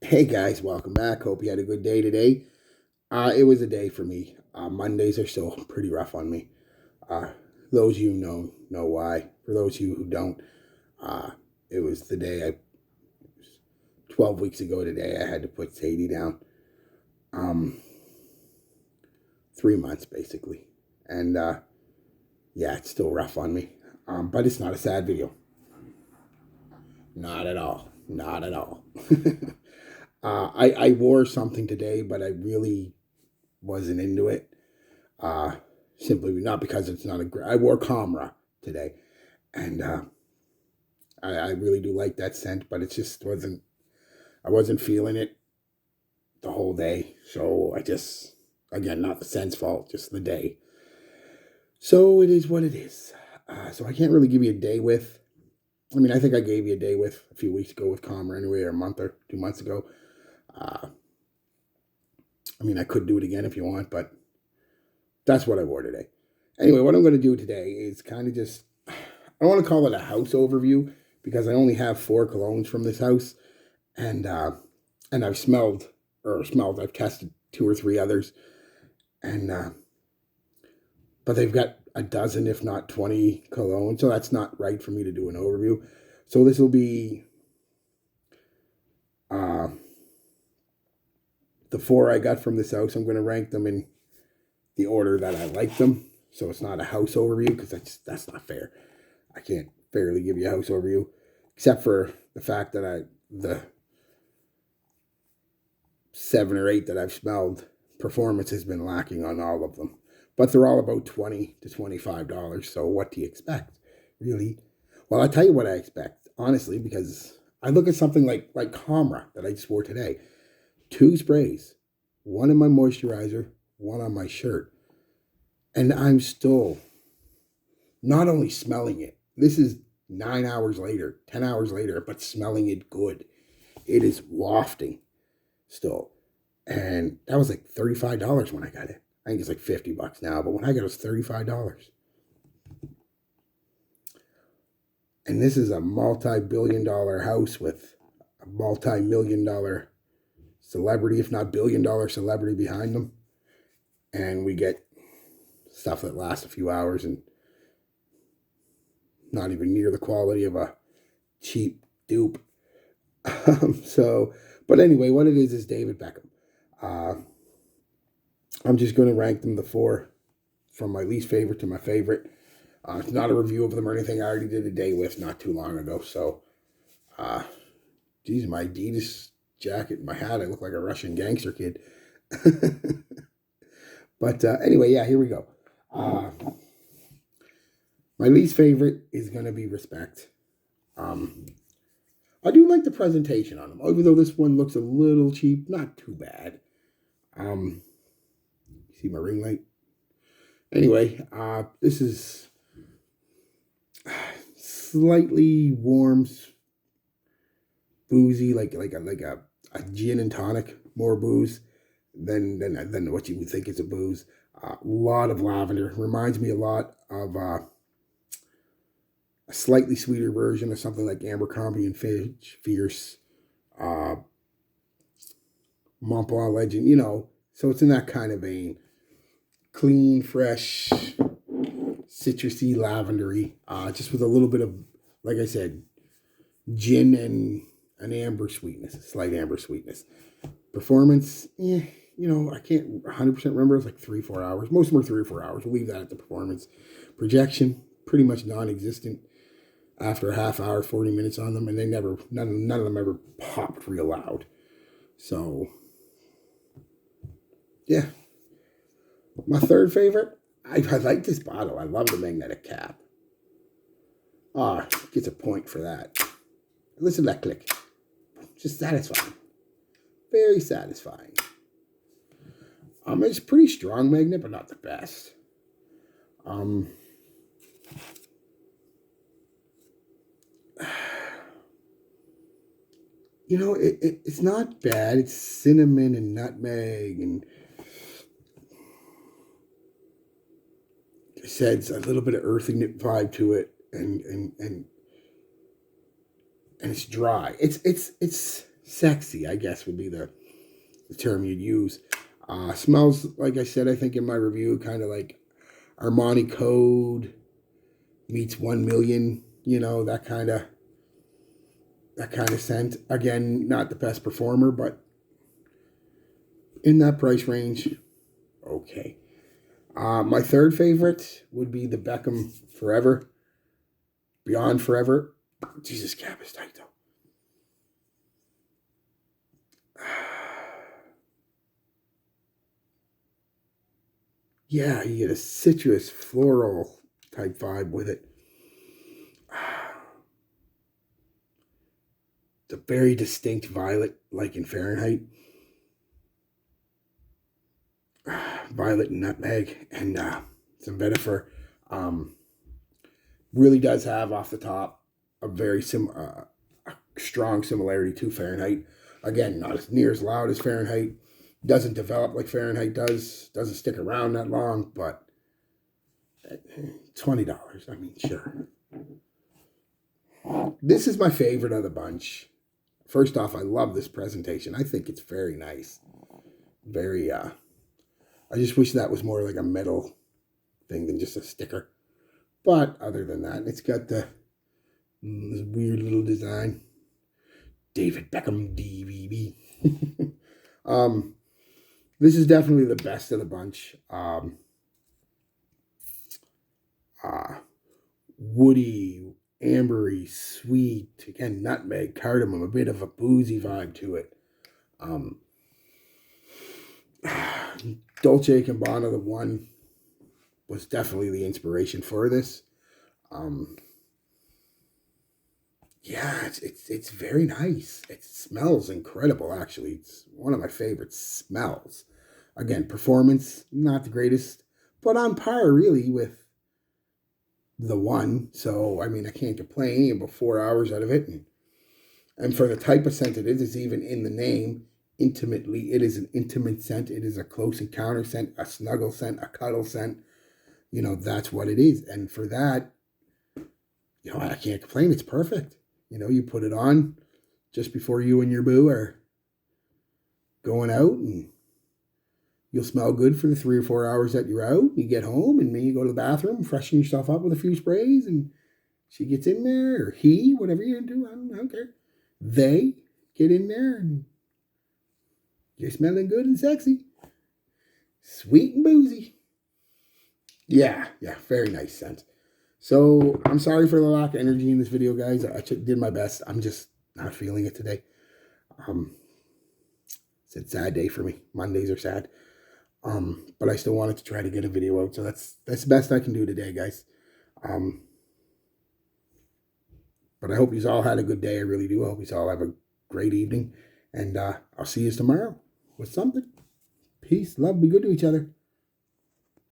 Hey guys, welcome back. Hope you had a good day today. It was a day for me. Mondays are still pretty rough on me. Uh, those you know why. For those you who don't, uh, it was the day 12 weeks ago today, I had to put Sadie down. Um, 3 months basically, and yeah, it's still rough on me. But it's not a sad video. Not at all. Not at all. I wore something today, but I really wasn't into it. Uh, Simply not because it's not a great. I wore Comra today, and I really do like that scent, but it just wasn't. I wasn't feeling it the whole day, so I just again not the scent's fault, just the day. So it is what it is. So I can't really give you a day with. I mean, I think I gave you a day with a few weeks ago with Comra anyway, or a month or 2 months ago. Uh, I mean, I could do it again if you want, but that's what I wore today. Anyway, what I'm going to do today is kind of just, I don't want to call it a house overview because I only have 4 colognes from this house, and I've I've tested 2 or 3 others, and but they've got a dozen, if not 20 colognes, so that's not right for me to do an overview. So this will be uh, the 4 I got from this house. I'm going to rank them in the order that I like them. So it's not a house overview because that's not fair. I can't fairly give you a house overview, except for the fact that the 7 or 8 that I've smelled, performance has been lacking on all of them. But they're all about $20 to $25. So what do you expect, really? Well, I'll tell you what I expect, honestly, because I look at something like Comra that I just wore today. 2 sprays, one in my moisturizer, one on my shirt. And I'm still not only smelling it, this is 9 hours later, 10 hours later, but smelling it good. It is wafting still. And that was like $35 when I got it. I think it's like $50 now, but when I got it, it was $35. And this is a multi-billion-dollar house with a multi-million-dollar celebrity, if not billion-dollar celebrity behind them. And we get stuff that lasts a few hours and not even near the quality of a cheap dupe. So, but anyway, what it is David Beckham. Uh, I'm just going to rank them the 4 from my least favorite to my favorite. It's not a review of them or anything. I already did a day with not too long ago. So, uh, geez, my Adidas jacket and my hat, I look like a Russian gangster kid. But anyway, yeah, here we go. My least favorite is going to be Respect. I do like the presentation on them, even though this one looks a little cheap. Not too bad. See my ring light? Anyway, this is slightly warm, boozy, like a gin and tonic, more booze than what you would think is a booze. A lot of lavender. Reminds me a lot of a slightly sweeter version of something like Abercrombie and Fierce, uh, Mont Blanc Legend, So it's in that kind of vein. Clean, fresh, citrusy, lavendery, just with a little bit of, like I said, gin and an amber sweetness, a slight amber sweetness. Performance, I can't 100% remember. It's like 3-4 hours. Most of them are 3 or 4 hours. We'll leave that at the performance. Projection, pretty much non-existent after a half hour, 40 minutes on them, and none of them ever popped real loud. So, yeah. My third favorite, I like this bottle. I love the magnetic cap. Gets a point for that. Listen to that click. Just satisfying. Very satisfying. It's a pretty strong magnet, but not the best. It's not bad. It's cinnamon and nutmeg, and it says a little bit of earthy vibe to it, and it's dry. It's sexy, I guess would be the term you'd use. Smells, like I said, I think in my review, kind of like Armani Code meets 1 Million, you know, that kind of scent. Again, not the best performer, but in that price range, okay. My third favorite would be the Beckham Forever, Beyond Forever. Jesus, cap is tight though. Yeah, you get a citrus floral type vibe with it. It's a very distinct violet, like in Fahrenheit. Violet and nutmeg and some vetiver. Really does have off the top a very a strong similarity to Fahrenheit. Again, not as near as loud as Fahrenheit. Doesn't develop like Fahrenheit does. Doesn't stick around that long, but $20. I mean, sure. This is my favorite of the bunch. First off, I love this presentation. I think it's very nice. Very, I just wish that was more like a metal thing than just a sticker. But other than that, it's got this weird little design. David Beckham DVB. This is definitely the best of the bunch. Woody, ambery, sweet, again, nutmeg, cardamom, a bit of a boozy vibe to it. Dolce & Gabbana, the one, was definitely the inspiration for this. Yeah, it's very nice. It smells incredible, actually. It's one of my favorite smells. Again, performance, not the greatest, but on par, really, with the one. So, I mean, I can't complain. About 4 hours out of it. And for the type of scent it is, it's even in the name, intimately. It is an intimate scent. It is a close encounter scent, a snuggle scent, a cuddle scent. You know, that's what it is. And for that, you know, I can't complain. It's perfect. You know, you put it on just before you and your boo are going out, and you'll smell good for the 3 or 4 hours that you're out. You get home, and maybe you go to the bathroom, freshen yourself up with a few sprays, and she gets in there, or he, whatever you're going to do, I don't care. They get in there, and you're smelling good and sexy. Sweet and boozy. Yeah, very nice scent. So, I'm sorry for the lack of energy in this video, guys. I did my best. I'm just not feeling it today. It's a sad day for me. Mondays are sad. But I still wanted to try to get a video out. So that's the best I can do today, guys. But I hope you all had a good day. I really do. I hope you all have a great evening. And I'll see you tomorrow with something. Peace, love, be good to each other.